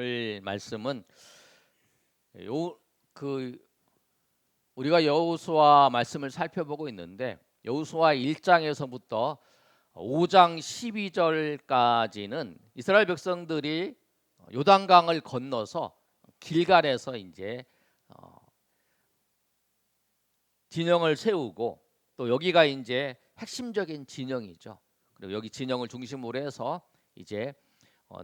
오늘 말씀은 우리가 여호수아 말씀을 살펴보고 있는데 여호수아 1장에서부터 5장 12절까지는 이스라엘 백성들이 요단강을 건너서 길갈에서 이제 진영을 세우고, 또 여기가 이제 핵심적인 진영이죠. 그리고 여기 진영을 중심으로 해서 이제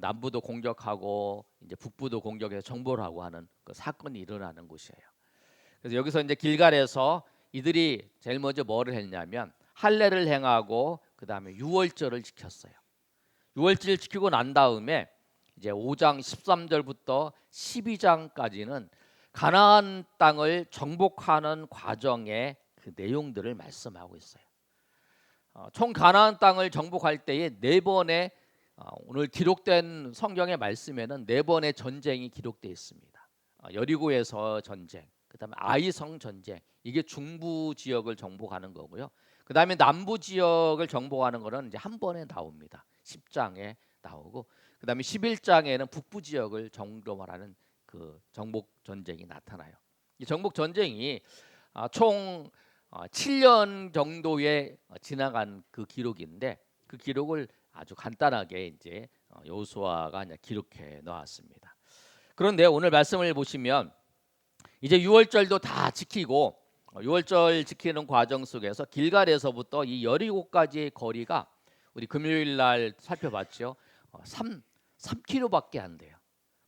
남부도 공격하고 이제 북부도 공격해서 정보를 하고 하는 그 사건이 일어나는 곳이에요. 그래서 여기서 이제 길갈에서 이들이 제일 먼저 뭐를 했냐면 할례를 행하고 그 다음에 유월절을 지켰어요. 유월절 지키고 난 다음에 이제 5장 13절부터 12장까지는 가나안 땅을 정복하는 과정의 그 내용들을 말씀하고 있어요. 총 가나안 땅을 정복할 때에 4번의 오늘 기록된 성경의 말씀에는 4번의 전쟁이 기록되어 있습니다. 여리고에서 전쟁, 그다음에 아이성 전쟁, 이게 중부 지역을 정복하는 거고요. 그다음에 남부 지역을 정복하는 거는 이제 한 번에 나옵니다. 10장에 나오고, 그다음에 11장에는 북부 지역을 정복하는 그 정복 전쟁이 나타나요. 이 정복 전쟁이 총 7년 정도에 지나간 그 기록인데, 그 기록을 아주 간단하게 이제 여호수아가 기록해 놓았습니다. 그런데 오늘 말씀을 보시면 이제 유월절도 다 지키고, 유월절 지키는 과정 속에서 길갈에서부터 이 여리고까지의 거리가 우리 금요일 날 살펴봤죠. 3km밖에 안 돼요.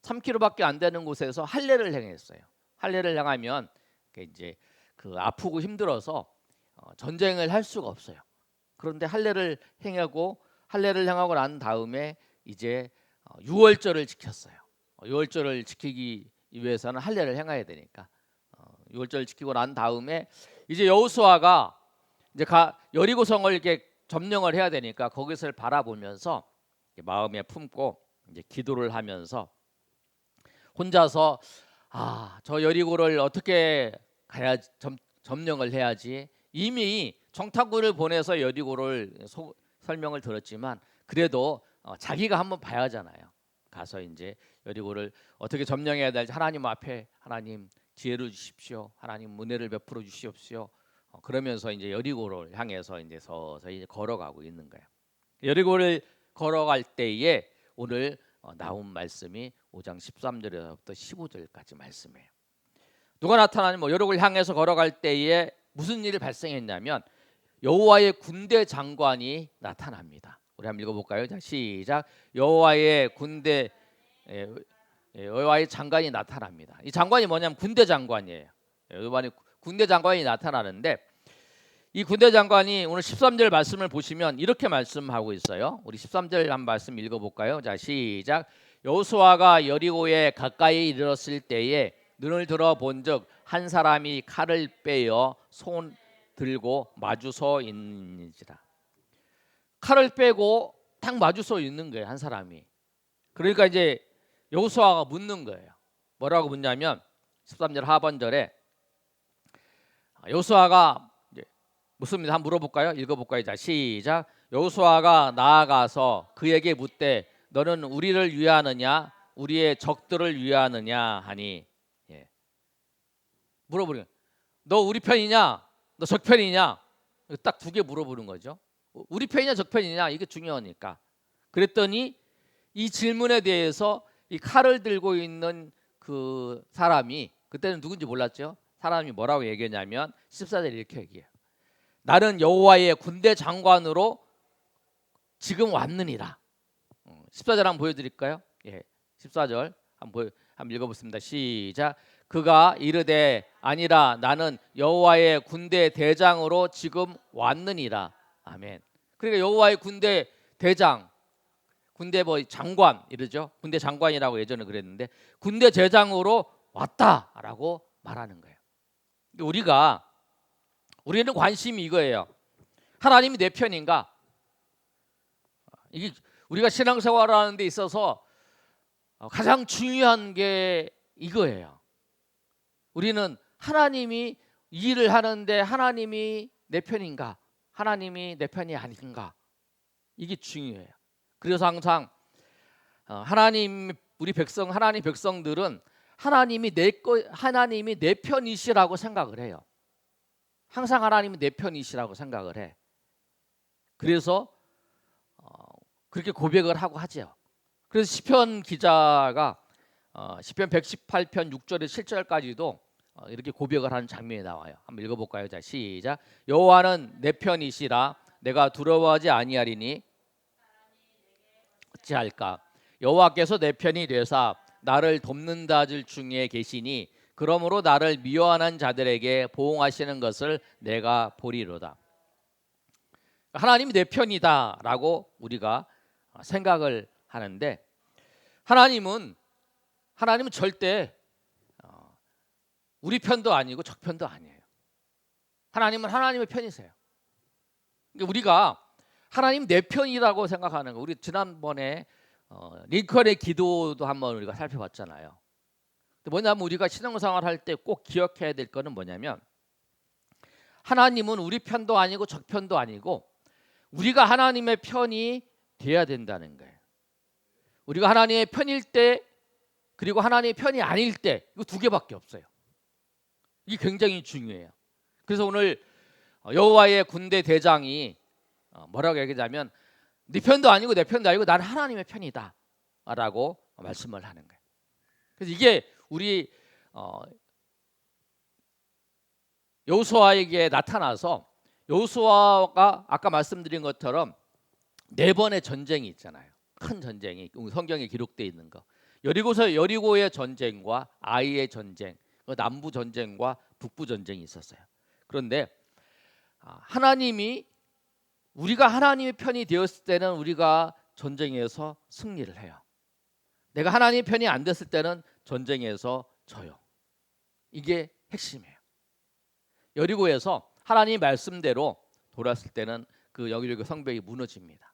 3km밖에 안 되는 곳에서 할례를 행했어요. 할례를 행하면 이제 그 아프고 힘들어서 전쟁을 할 수가 없어요. 그런데 할례를 행하고 난 다음에 이제 유월절을 지켰어요. 유월절을 지키기 위해서는 할례를 행해야 되니까 유월절을 지키고 난 다음에 이제 여호수아가 이제 여리고성을 이렇게 점령을 해야 되니까 거기서 바라보면서 마음에 품고 이제 기도를 하면서 혼자서 저 여리고를 어떻게 가야지, 점령을 해야지. 이미 정탐꾼을 보내서 여리고를 설명을 들었지만 그래도 자기가 한번 봐야 하잖아요. 가서 이제 여리고를 어떻게 점령해야 될지 하나님 앞에, 하나님 지혜를 주십시오, 하나님 은혜를 베풀어 주시옵시오. 그러면서 이제 여리고를 향해서 이제 서서히 걸어가고 있는 거예요. 여리고를 걸어갈 때에 오늘 나온 말씀이 5장 13절에서부터 15절까지 말씀이에요. 누가 나타나냐면 여리고를 향해서 걸어갈 때에 무슨 일이 발생했냐면 여호와의 군대 장관이 나타납니다. 우리 한번 읽어볼까요? 자, 시작. 여호와의 장관이 나타납니다. 이 장관이 뭐냐면 군대 장관이에요. 여호와의 군대 장관이 나타나는데, 이 군대 장관이 오늘 13절 말씀을 보시면 이렇게 말씀하고 있어요. 우리 13절 한 말씀 읽어볼까요? 자, 시작. 여호수아가 여리고에 가까이 이르렀을 때에 눈을 들어 본즉 한 사람이 칼을 빼어 손 들고 마주서 있는지라. 칼을 빼고 딱 마주서 있는 거예요, 한 사람이. 그러니까 이제 여호수아가 묻는 거예요. 뭐라고 묻냐면 13절 하반절에 여호수아가 묻습니다. 한번 물어볼까요? 읽어볼까요? 자, 시작. 여호수아가 나아가서 그에게 묻되 너는 우리를 위하느냐 우리의 적들을 위하느냐 하니, 물어보는 거예요. 너 우리 편이냐 너 적 편이냐, 딱 2개 물어보는 거죠. 우리 편이냐 적 편이냐, 이게 중요하니까. 그랬더니 이 질문에 대해서 이 칼을 들고 있는 그 사람이, 그때는 누군지 몰랐죠. 사람이 뭐라고 얘기했냐면 14절에 이렇게 얘기해요. 나는 여호와의 군대 장관으로 지금 왔느니라. 14절 한번 보여드릴까요? 14절 한번 읽어보겠습니다. 시작. 그가 이르되 아니라 나는 여호와의 군대 대장으로 지금 왔느니라. 아멘. 그러니까 여호와의 군대 대장, 군대 장관 이러죠. 군대 장관이라고 예전에 그랬는데 군대 대장으로 왔다라고 말하는 거예요. 우리는 관심이 이거예요. 하나님이 내 편인가? 이게 우리가 신앙생활하는 데 있어서 가장 중요한 게 이거예요. 우리는 하나님이 일을 하는데 하나님이 내 편인가? 하나님이 내 편이 아닌가? 이게 중요해요. 그래서 항상 하나님 우리 백성 하나님 백성들은 하나님이 내 편이시라고 생각을 해요. 항상 하나님이 내 편이시라고 생각을 해. 그래서 그렇게 고백을 하고 하죠. 그래서 시편 기자가 시편 118편 6절에서 7절까지도 이렇게 고백을 하는 장면이 나와요. 한번 읽어볼까요? 자, 시작. 여호와는 내 편이시라 내가 두려워하지 아니하리니 어찌할까? 여호와께서 내 편이 되사 나를 돕는 자들 중에 계시니 그러므로 나를 미워하는 자들에게 보응하시는 것을 내가 보리로다. 하나님이 내 편이다라고 우리가 생각을 하는데 하나님은 절대 우리 편도 아니고 적 편도 아니에요. 하나님은 하나님의 편이세요. 그러니까 우리가 하나님 내 편이라고 생각하는 거, 우리 지난번에 링컨의 기도도 한번 우리가 살펴봤잖아요. 뭐냐면 우리가 신앙생활 할 때 꼭 기억해야 될 거는 뭐냐면 하나님은 우리 편도 아니고 적 편도 아니고 우리가 하나님의 편이 돼야 된다는 거예요. 우리가 하나님의 편일 때 그리고 하나님의 편이 아닐 때 이거 두 개밖에 없어요. 이게 굉장히 중요해요. 그래서 오늘 여호와의 군대 대장이 뭐라고 얘기하냐면 네 편도 아니고 내 편도 아니고 나는 하나님의 편이다 라고 말씀을 하는 거예요. 그래서 이게 우리 여호수아에게 나타나서 여호수아가 아까 말씀드린 것처럼 4번의 전쟁이 있잖아요. 큰 전쟁이 성경에 기록되어 있는 거. 여리고의 전쟁과 아이의 전쟁, 남부 전쟁과 북부 전쟁이 있었어요. 그런데 우리가 하나님의 편이 되었을 때는 우리가 전쟁에서 승리를 해요. 내가 하나님의 편이 안 됐을 때는 전쟁에서 져요. 이게 핵심이에요. 여리고에서 하나님 말씀대로 돌았을 때는 그 여리고 성벽이 무너집니다.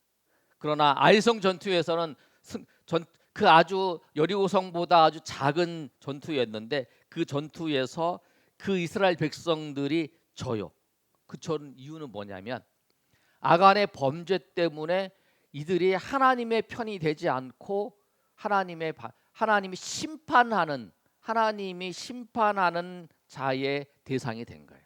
그러나 아이성 전투에서는 그 아주 여리고 성보다 아주 작은 전투였는데 그 전투에서 그 이스라엘 백성들이 져요. 그 이유는 뭐냐면 아간의 범죄 때문에 이들이 하나님의 편이 되지 않고 하나님이 심판하는 자의 대상이 된 거예요.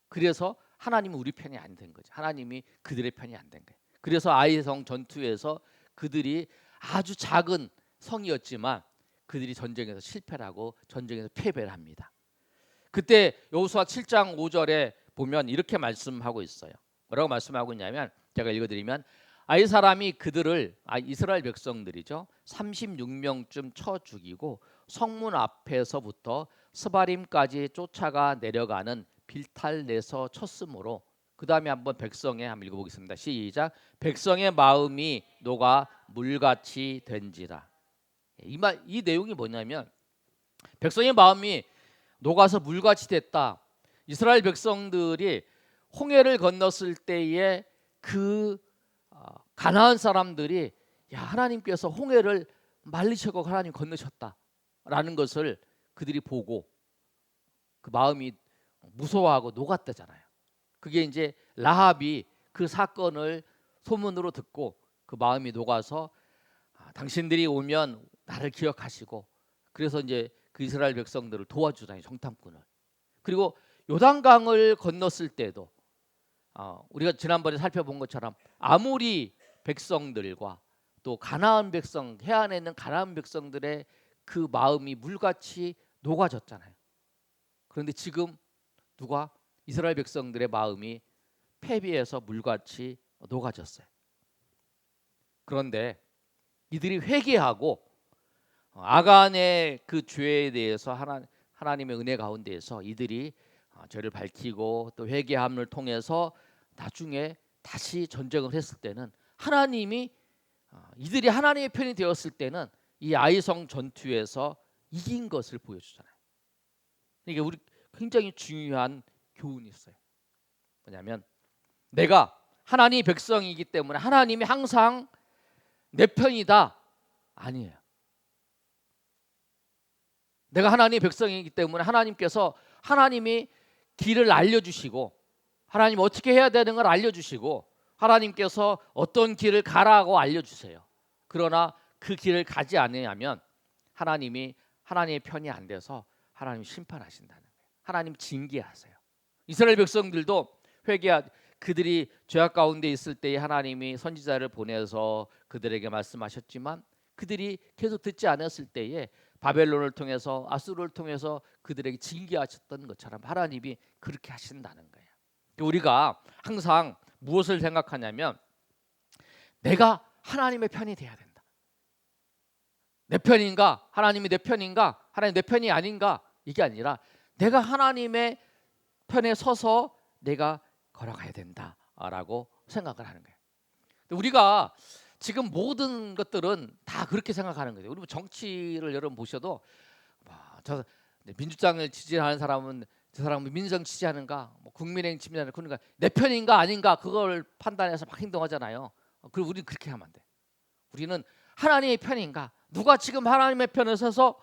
그래서 하나님은 우리 편이 안 된 거죠. 하나님이 그들의 편이 안 된 거예요. 그래서 아이성 전투에서 그들이 아주 작은 성이었지만 그들이 전쟁에서 실패를 하고 전쟁에서 패배를 합니다. 그때 여호수아 7장 5절에 보면 이렇게 말씀하고 있어요. 뭐라고 말씀하고 있냐면 제가 읽어드리면 아이 사람이 그들을 이스라엘 백성들이죠 36명쯤 쳐 죽이고 성문 앞에서부터 스바림까지 쫓아가 내려가는 빌탈에서 쳤으므로 그 다음에 한번 한번 읽어보겠습니다. 시작. 백성의 마음이 녹아 물같이 된지라. 이 내용이 뭐냐면 백성의 마음이 녹아서 물같이 됐다. 이스라엘 백성들이 홍해를 건넜을 때에 그 가나안 사람들이 하나님께서 홍해를 말리시고 하나님 건너셨다라는 것을 그들이 보고 그 마음이 무서워하고 녹았다잖아요. 그게 이제 라합이 그 사건을 소문으로 듣고 그 마음이 녹아서 당신들이 오면 나를 기억하시고 그래서 이제 그 이스라엘 백성들을 도와주잖아요. 정탐꾼을. 그리고 요단강을 건넜을 때도 우리가 지난번에 살펴본 것처럼 아모리 백성들과 또 가나안 백성 해안에 있는 가나안 백성들의 그 마음이 물같이 녹아졌잖아요. 그런데 지금 이스라엘 백성들의 마음이 패배해서 물같이 녹아졌어요. 그런데 이들이 회개하고 아간의 그 죄에 대해서 하나님의 은혜 가운데에서 이들이 죄를 밝히고 또 회개함을 통해서 나중에 다시 전쟁을 했을 때는 이들이 하나님의 편이 되었을 때는 이 아이성 전투에서 이긴 것을 보여주잖아요. 이게 우리 굉장히 중요한 교훈이 있어요. 뭐냐면 내가 하나님의 백성이기 때문에 하나님이 항상 내 편이다 아니에요. 내가 하나님의 백성이기 때문에 하나님이 길을 알려주시고 하나님 어떻게 해야 되는 걸 알려주시고 하나님께서 어떤 길을 가라고 알려주세요. 그러나 그 길을 가지 않으면 하나님의 편이 안 돼서 하나님 심판하신다는 거예요. 하나님 징계하세요. 이스라엘 백성들도 그들이 죄악 가운데 있을 때에 하나님이 선지자를 보내서 그들에게 말씀하셨지만 그들이 계속 듣지 않았을 때에 바벨론을 통해서 아수르를 통해서 그들에게 징계하셨던 것처럼 하나님이 그렇게 하신다는 거예요. 우리가 항상 무엇을 생각하냐면 내가 하나님의 편이 돼야 된다. 내 편인가? 하나님이 내 편인가? 하나님 내 편이 아닌가? 이게 아니라 내가 하나님의 편에 서서 내가 걸어가야 된다라고 생각을 하는 거예요. 우리가 지금 모든 것들은 다 그렇게 생각하는 거예요. 우리 정치를 여러분 보셔도 저 민주당을 지지하는 사람은 저 사람은 민주당 지지하는가, 국민의힘 지지하는가, 그러니까 내 편인가 아닌가 그걸 판단해서 막 행동하잖아요. 그리고 우리는 그렇게 하면 안 돼. 우리는 하나님의 편인가, 누가 지금 하나님의 편에 서서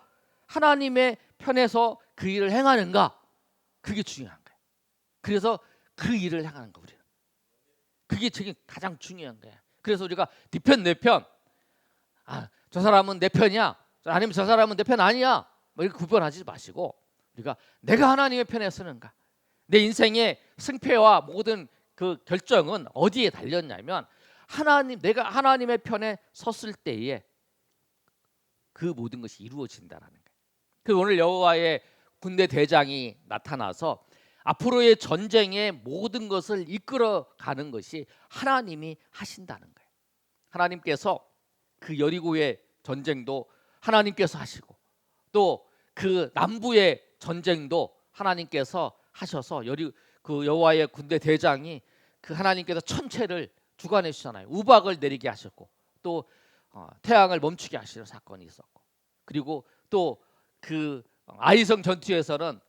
하나님의 편에서 그 일을 행하는가, 그게 중요한 거예요. 그래서 그 일을 행하는 거 우리는. 그게 지금 가장 중요한 거예요. 그래서 우리가 네 편 내 편, 저 사람은 내 편이야, 아니면 저 사람은 내 편 아니야, 이렇게 구분하지 마시고 우리가 내가 하나님의 편에 서는가, 내 인생의 승패와 모든 그 결정은 어디에 달렸냐면 내가 하나님의 편에 섰을 때에 그 모든 것이 이루어진다라는 거예요. 그 오늘 여호와의 군대 대장이 나타나서 앞으로의 전쟁의 모든 것을 이끌어가는 것이 하나님이 하신다는 거예요. 하나님께서 그 여리고의 전쟁도 하나님께서 하시고 또 그 남부의 전쟁도 하나님께서 하셔서 그 여호와의 군대 대장이 그 하나님께서 천체를 주관해 주잖아요. 우박을 내리게 하셨고 또 태양을 멈추게 하시는 사건이 있었고, 그리고 또 그 아이성 전투에서는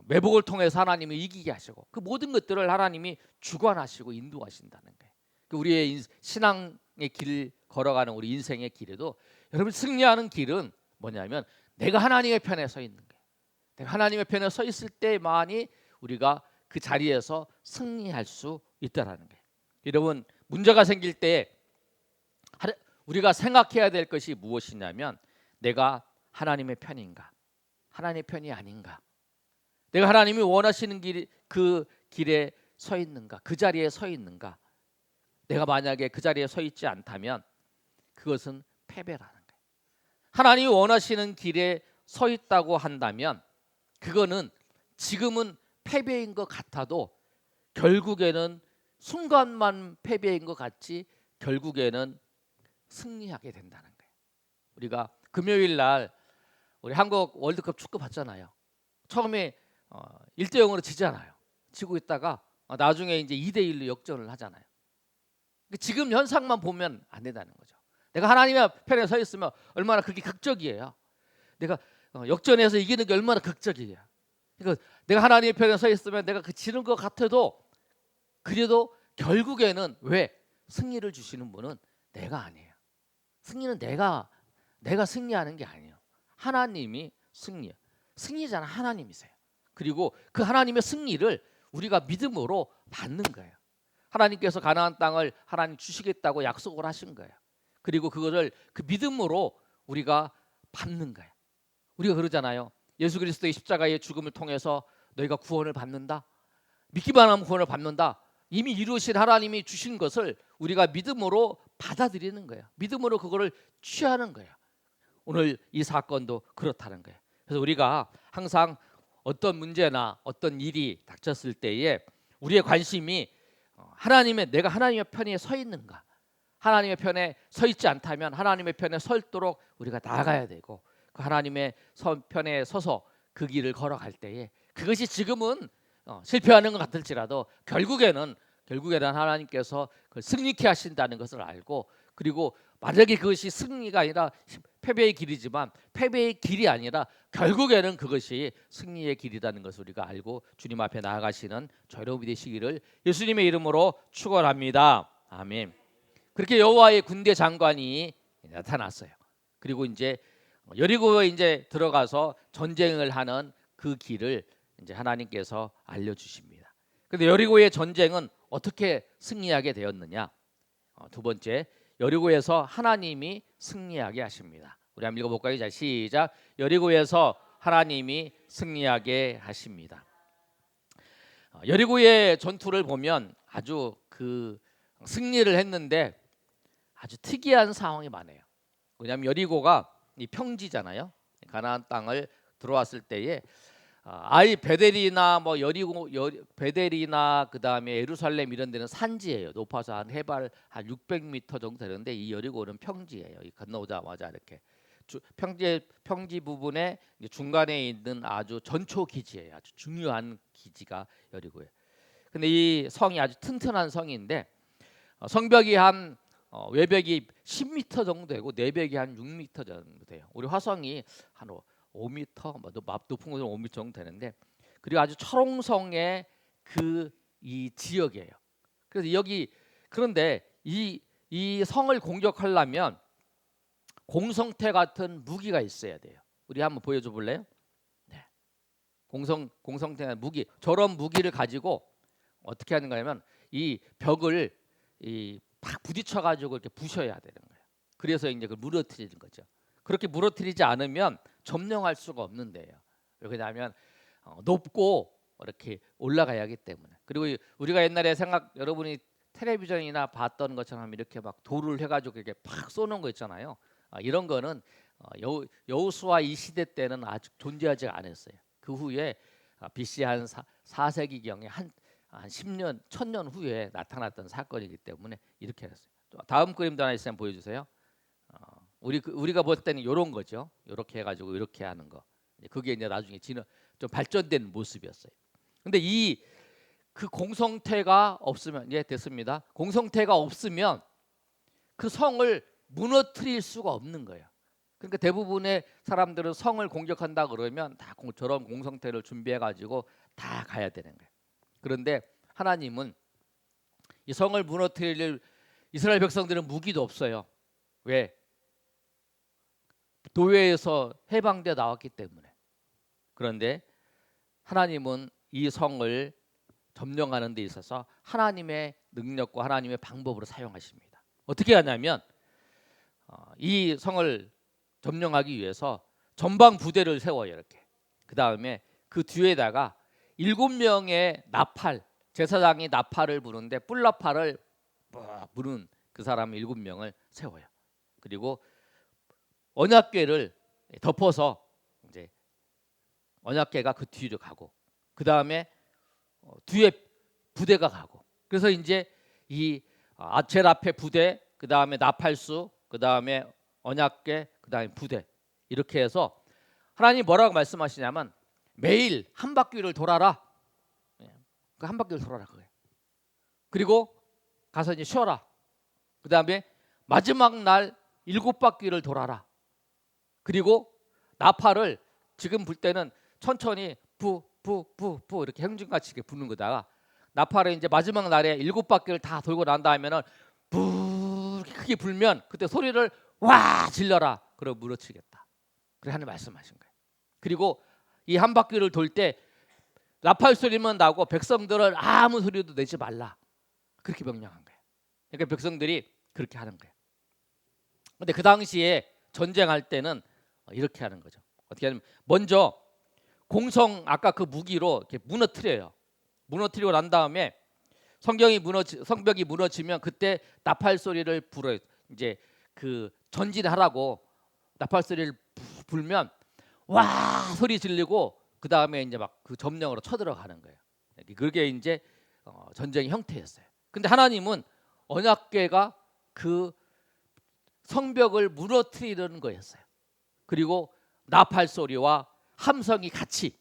매복을 통해서 하나님이 이기게 하시고, 그 모든 것들을 하나님이 주관하시고 인도하신다는 거예요. 우리의 신앙의 길 걸어가는 우리 인생의 길에도 여러분 승리하는 길은 뭐냐면 내가 하나님의 편에 서 있는 거예요. 내가 하나님의 편에 서 있을 때만이 우리가 그 자리에서 승리할 수 있다라는 거예요. 여러분 문제가 생길 때 우리가 생각해야 될 것이 무엇이냐면 내가 하나님의 편인가, 하나님의 편이 아닌가, 내가 하나님이 원하시는 그 길에 서 있는가, 그 자리에 서 있는가. 내가 만약에 그 자리에 서 있지 않다면 그것은 패배라는 거예요. 하나님이 원하시는 길에 서 있다고 한다면 그거는 지금은 패배인 것 같아도 결국에는 순간만 패배인 것 같지 결국에는 승리하게 된다는 거예요. 우리가 금요일 날 우리 한국 월드컵 축구 봤잖아요. 처음에 1대0으로 지잖아요. 지고 있다가 나중에 이제 2대1로 역전을 하잖아요. 지금 현상만 보면 안 된다는 거죠. 내가 하나님의 편에 서 있으면 얼마나 그게 극적이에요. 내가 역전해서 이기는 게 얼마나 극적이에요. 그러니까 내가 하나님의 편에 서 있으면 내가 그 지는 것 같아도 그래도 결국에는 왜 승리를 주시는 분은 내가 아니에요. 승리는 내가 승리하는 게 아니에요. 하나님이 승리자는 하나님이세요. 그리고 그 하나님의 승리를 우리가 믿음으로 받는 거예요. 하나님께서 가나안 땅을 하나님 주시겠다고 약속을 하신 거예요. 그리고 그거를 그 믿음으로 우리가 받는 거예요. 우리가 그러잖아요. 예수 그리스도의 십자가의 죽음을 통해서 너희가 구원을 받는다. 믿기만 하면 구원을 받는다. 이미 이루신 하나님이 주신 것을 우리가 믿음으로 받아들이는 거예요. 믿음으로 그거를 취하는 거예요. 오늘 이 사건도 그렇다는 거예요. 그래서 우리가 항상 어떤 문제나 어떤 일이 닥쳤을 때에 우리의 관심이 내가 하나님의 편에 서 있는가, 하나님의 편에 서 있지 않다면 하나님의 편에 서도록 우리가 나아가야 되고, 그 하나님의 편에 서서 그 길을 걸어갈 때에 그것이 지금은 실패하는 것 같을지라도 결국에는 하나님께서 그걸 승리케 하신다는 것을 알고, 그리고 만약에 그것이 승리가 아니라 패배의 길이지만 패배의 길이 아니라 결국에는 그것이 승리의 길이라는 것을 우리가 알고 주님 앞에 나아가시는 저 여러분이 되시기를 예수님의 이름으로 축원합니다. 아멘. 그렇게 여호와의 군대 장관이 나타났어요. 그리고 이제 여리고에 이제 들어가서 전쟁을 하는 그 길을 이제 하나님께서 알려주십니다. 그런데 여리고의 전쟁은 어떻게 승리하게 되었느냐? 두 번째, 여리고에서 하나님이 승리하게 하십니다. 우리 한번 읽어볼까요? 자, 시작. 여리고에서 하나님이 승리하게 하십니다. 여리고의 전투를 보면 아주 그 승리를 했는데 아주 특이한 상황이 많아요. 왜냐하면 여리고가 이 평지잖아요. 가나안 땅을 들어왔을 때에 아이 베델이나 뭐 여리고 베델이나 그 다음에 예루살렘 이런 데는 산지예요. 높아서 한 해발 한 600m 정도 되는데 이 여리고는 평지예요. 이 건너오자마자 이렇게 평지 부분에 중간에 있는 아주 전초 기지예요. 아주 중요한 기지가 여리고예요. 근데 이 성이 아주 튼튼한 성인데 성벽이 한 외벽이 10m 정도 되고 내벽이 한 6m 정도 돼요. 우리 화성이 한 5m, 뭐 높은 곳은 5m 정도 되는데, 그리고 아주 철옹성의 이 지역이에요. 그래서 여기 그런데 이 성을 공격하려면 공성태 같은 무기가 있어야 돼요. 우리 한번 보여줘 볼래요? 네. 공성태 무기, 저런 무기를 가지고 어떻게 하는가 하면 이 벽을 팍 부딪혀 가지고 이렇게 부셔야 되는 거예요. 그래서 이제 그걸 무너뜨리는 거죠. 그렇게 무너뜨리지 않으면 점령할 수가 없는 데예요. 왜냐하면 높고 이렇게 올라가야 하기 때문에. 그리고 우리가 옛날에 여러분이 텔레비전이나 봤던 것처럼 이렇게 막 돌을 해가지고 이렇게 팍 쏘는 거 있잖아요. 이런 거는 여호수아 이 시대 때는 아직 존재하지 않았어요. 그 후에 BC 한 4세기경에 한 10년, 1000년 후에 나타났던 사건이기 때문에 이렇게 했어요. 다음 그림도 하나 있으면 보여주세요. 우리가 볼 때는 이런 거죠. 이렇게 해가지고 이렇게 하는 거. 그게 이제 나중에 좀 발전된 모습이었어요. 근데 그 공성태가 없으면, 예, 됐습니다. 공성태가 없으면 그 성을 무너뜨릴 수가 없는 거예요. 그러니까 대부분의 사람들은 성을 공격한다 그러면 다 저런 공성태를 준비해가지고 다 가야 되는 거예요. 그런데 하나님은 이 성을 무너뜨릴 이스라엘 백성들은 무기도 없어요. 왜? 노예에서 해방돼 나왔기 때문에. 그런데 하나님은 이 성을 점령하는 데 있어서 하나님의 능력과 하나님의 방법으로 사용하십니다. 어떻게 하냐면 이 성을 점령하기 위해서 전방 부대를 세워요. 이렇게. 그 다음에 그 뒤에다가 7명의 나팔, 제사장이 나팔을 부는데 뿔나팔을 부는 그 사람 7명을 세워요. 그리고 언약궤를 덮어서 이제 언약궤가 그 뒤로 가고, 그 다음에 뒤에 부대가 가고, 그래서 이제 제일 앞에 부대, 그 다음에 나팔수, 그 다음에 언약궤, 그 다음에 부대, 이렇게 해서 하나님 뭐라고 말씀하시냐면 매일 한 바퀴를 돌아라. 그 한 바퀴를 돌아라 그거예요. 그리고 가서 이제 쉬어라. 그 다음에 마지막 날 7바퀴를 돌아라. 그리고 나팔을 지금 불 때는 천천히 푸 이렇게 행진같이 이렇게 부는 거다가 나팔을 이제 마지막 날에 7바퀴를 다 돌고 난 다음에는 부 이렇게 크게 불면 그때 소리를 와 질러라. 그러고 무너뜨리겠다. 그래 하나님 말씀하신 거예요. 그리고 이 한 바퀴를 돌 때 나팔 소리만 나고 백성들은 아무 소리도 내지 말라. 그렇게 명령한 거예요. 그러니까 백성들이 그렇게 하는 거예요. 근데 그 당시에 전쟁할 때는 이렇게 하는 거죠. 어떻게 하냐면 먼저 아까 그 무기로 이렇게 무너뜨려요. 무너뜨리고 난 다음에 성벽이 무너지면 그때 나팔 소리를 불어요. 이제 그 전진하라고 나팔 소리를 불면 와 소리 지르고 그 다음에 이제 막 그 점령으로 쳐들어가는 거예요. 그게 이제 전쟁의 형태였어요. 근데 하나님은 언약궤가 그 성벽을 무너뜨리려는 거였어요. 그리고 나팔 소리와 함성이 같이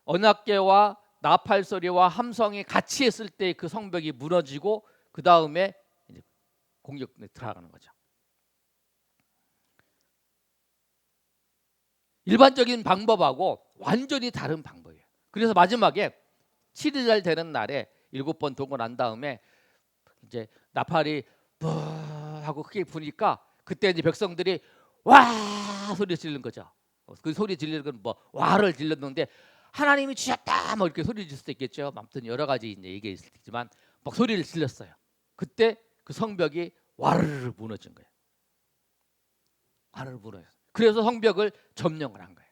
언약궤와 나팔 소리와 함성이 같이 했을 때 그 성벽이 무너지고 그 다음에 이제 공격에 들어가는 거죠. 일반적인 방법하고 완전히 다른 방법이에요. 그래서 마지막에 7일 되는 날에 7번 돌고 난 다음에 이제 나팔이 부 하고 크게 부니까 그때 이제 백성들이 와 소리 지르는 거죠. 그 소리 지르는 건 뭐 와를 질렀는데 하나님이 주셨다 뭐 이렇게 소리 질 수도 있겠죠. 아무튼 여러 가지 이제 얘기 있지만 막 소리를 질렀어요. 그때 그 성벽이 와르르 무너진 거예요. 관을 무너졌어요. 그래서 성벽을 점령을 한 거예요.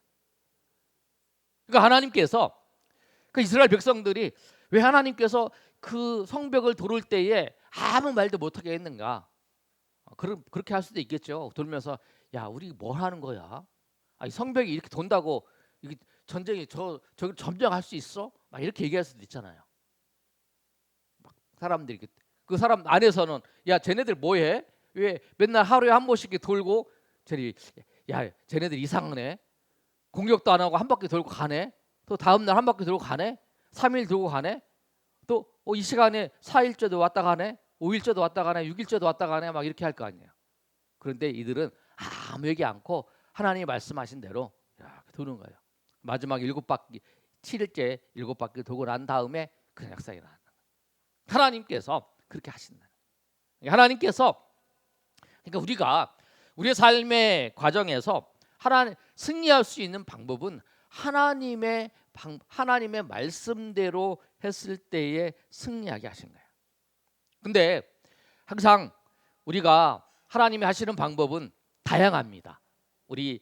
그러니까 하나님께서 그 이스라엘 백성들이 왜 하나님께서 그 성벽을 도를 때에 아무 말도 못하게 했는가? 그렇게 할 수도 있겠죠. 돌면서 야 우리 뭘 하는 거야? 이 성벽이 이렇게 돈다고 이게 전쟁이 저기 점령할 수 있어? 막 이렇게 얘기할 수도 있잖아요. 사람들이 그 사람 안에서는 야 쟤네들 뭐해? 왜 맨날 하루에 한 번씩 돌고 야 쟤네들 이상하네. 공격도 안 하고 한 바퀴 돌고 가네. 또 다음 날 한 바퀴 돌고 가네. 3일 돌고 가네. 또 이 시간에 4일째도 왔다 가네. 5일째도 왔다 가네. 6일째도 왔다 가네. 막 이렇게 할 거 아니에요. 그런데 이들은 아무 얘기 않고 하나님이 말씀하신 대로 도는 거예요. 마지막 7바퀴 7일째 7바퀴 돌고 난 다음에 그냥 역사가 일어나는 거예요. 하나님께서 그렇게 하신다. 하나님께서 그러니까 우리가 우리의 삶의 과정에서 하나님 승리할 수 있는 방법은 하나님의 말씀대로 했을 때에 승리하게 하신 거예요. 근데 항상 우리가 하나님이 하시는 방법은 다양합니다. 우리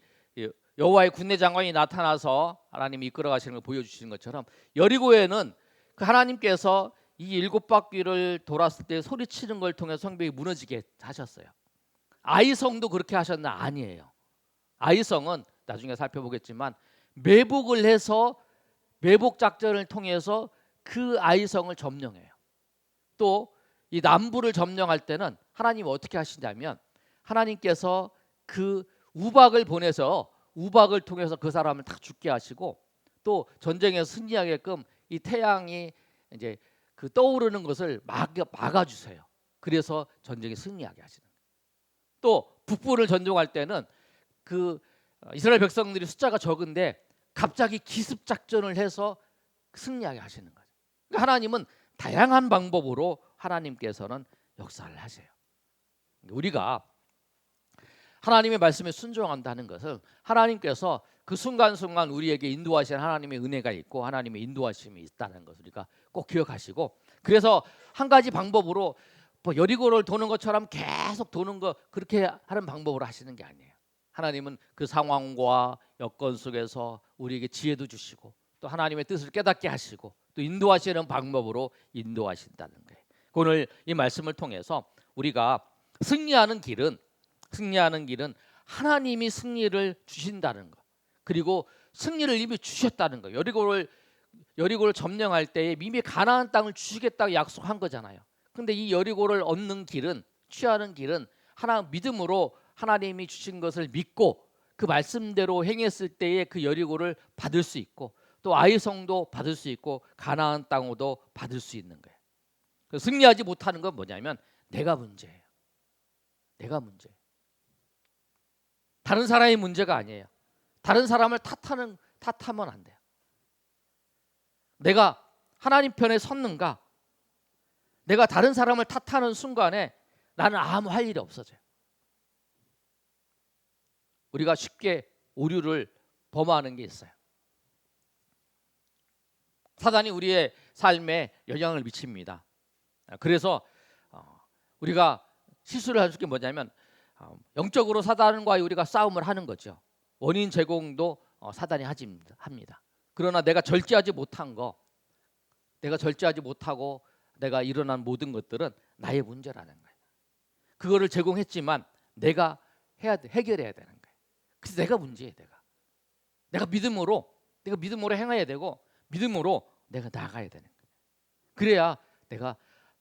여호와의 군대 장관이 나타나서 하나님이 이끌어 가시는 걸 보여주시는 것처럼 여리고에는 그 하나님께서 이 7바퀴를 돌았을 때 소리치는 걸 통해 성벽이 무너지게 하셨어요. 아이성도 그렇게 하셨나? 아니에요. 아이성은 나중에 살펴보겠지만 매복을 해서 매복 작전을 통해서 그 아이성을 점령해요. 또 이 남부를 점령할 때는 하나님이 어떻게 하시냐면 하나님께서 그 우박을 보내서 우박을 통해서 그 사람을 다 죽게 하시고 또 전쟁에서 승리하게끔 이 태양이 이제 그 떠오르는 것을 막아주세요. 그래서 전쟁에 승리하게 하시는 거예요. 또 북부를 전종할 때는 그 이스라엘 백성들이 숫자가 적은데 갑자기 기습 작전을 해서 승리하게 하시는 거죠. 그러니까 하나님은 다양한 방법으로 하나님께서는 역사를 하세요. 우리가 하나님의 말씀에 순종한다는 것은 하나님께서 그 순간순간 우리에게 인도하시는 하나님의 은혜가 있고 하나님의 인도하심이 있다는 것을 우리가 꼭 기억하시고, 그래서 한 가지 방법으로 뭐 여리고를 도는 것처럼 계속 도는 거 그렇게 하는 방법으로 하시는 게 아니에요. 하나님은 그 상황과 여건 속에서 우리에게 지혜도 주시고 또 하나님의 뜻을 깨닫게 하시고 또 인도하시는 방법으로 인도하신다는 거예요. 오늘 이 말씀을 통해서 우리가 승리하는 길은 하나님이 승리를 주신다는 것, 그리고 승리를 이미 주셨다는 거. 여리고를 점령할 때에 이미 가나안 땅을 주시겠다고 약속한 거잖아요. 근데 이 여리고를 얻는 길은, 취하는 길은 믿음으로 하나님이 주신 것을 믿고 그 말씀대로 행했을 때에 그 여리고를 받을 수 있고 또 아이성도 받을 수 있고 가나안 땅도 받을 수 있는 거예요. 승리하지 못하는 건 뭐냐면 내가 문제예요. 내가 문제. 다른 사람의 문제가 아니에요. 다른 사람을 탓하면 안 돼요. 내가 하나님 편에 섰는가? 내가 다른 사람을 탓하는 순간에 나는 아무 할 일이 없어져요. 우리가 쉽게 오류를 범하는 게 있어요. 사단이 우리의 삶에 영향을 미칩니다. 그래서 우리가 실수를 할 수 있는 게 뭐냐면 영적으로 사단과 우리가 싸움을 하는 거죠. 원인 제공도 사단이 합니다. 그러나 내가 절제하지 못하고 내가 일어난 모든 것들은 나의 문제라는 거예요. 그거를 제공했지만 내가 해결해야 되는 거예요. 그래서 내가 문제예요. 내가 믿음으로 행해야 되고 믿음으로 내가 나가야 되는 거예요. 그래야 내가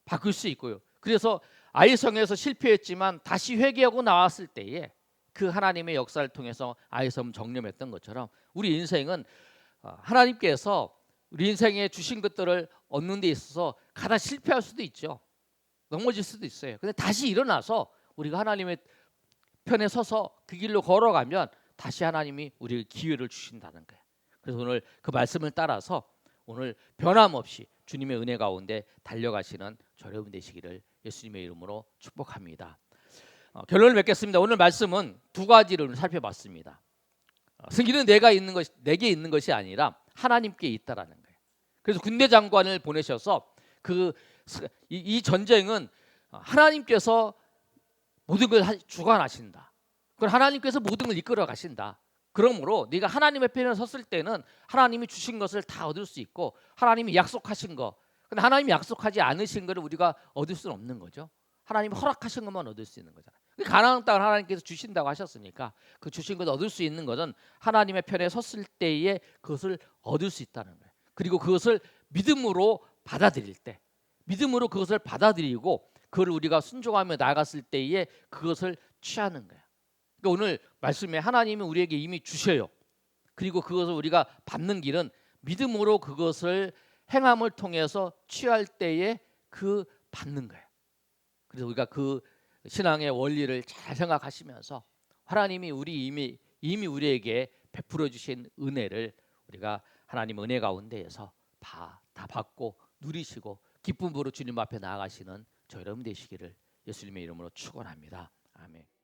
바꿀 수 있고요. 그래서 아이성에서 실패했지만 다시 회개하고 나왔을 때에 그 하나님의 역사를 통해서 아이성 정렴했던 것처럼 우리 인생은 하나님께서 우리 인생에 주신 것들을 얻는 데 있어서 가다 실패할 수도 있죠. 넘어질 수도 있어요. 근데 다시 일어나서 우리가 하나님의 편에 서서 그 길로 걸어가면 다시 하나님이 우리에게 기회를 주신다는 거예요. 그래서 오늘 그 말씀을 따라서 오늘 변함없이 주님의 은혜 가운데 달려가시는 저 여러분 되시기를 예수님의 이름으로 축복합니다. 결론을 맺겠습니다. 오늘 말씀은 두 가지를 살펴봤습니다. 승리는 내게 있는 것이 아니라 하나님께 있다라는 거예요. 그래서 군대 장관을 보내셔서 이 전쟁은 하나님께서 모든 걸 주관하신다. 그건 하나님께서 모든 걸 이끌어 가신다. 그러므로 네가 하나님의 편에 섰을 때는 하나님이 주신 것을 다 얻을 수 있고 하나님이 약속하신 거. 근데 하나님이 약속하지 않으신 것을 우리가 얻을 수는 없는 거죠. 하나님이 허락하신 것만 얻을 수 있는 거잖아요. 가나안 땅을 하나님께서 주신다고 하셨으니까 그 주신 것 얻을 수 있는 것은 하나님의 편에 섰을 때에 그것을 얻을 수 있다는 거예요. 그리고 그것을 믿음으로 받아들일 때, 믿음으로 그것을 받아들이고 그걸 우리가 순종하며 나아갔을 때에 그것을 취하는 거예요. 그러니까 오늘 말씀에 하나님이 우리에게 이미 주셔요. 그리고 그것을 우리가 받는 길은 믿음으로 그것을 행함을 통해서 취할 때에 그 받는 거예요. 그래서 우리가 그 신앙의 원리를 잘 생각하시면서 하나님이 이미 우리에게 베풀어 주신 은혜를 우리가 하나님 은혜 가운데에서 다 받고 누리시고 기쁨으로 주님 앞에 나아가시는 저 여러분 되시기를 예수님의 이름으로 축원합니다. 아멘.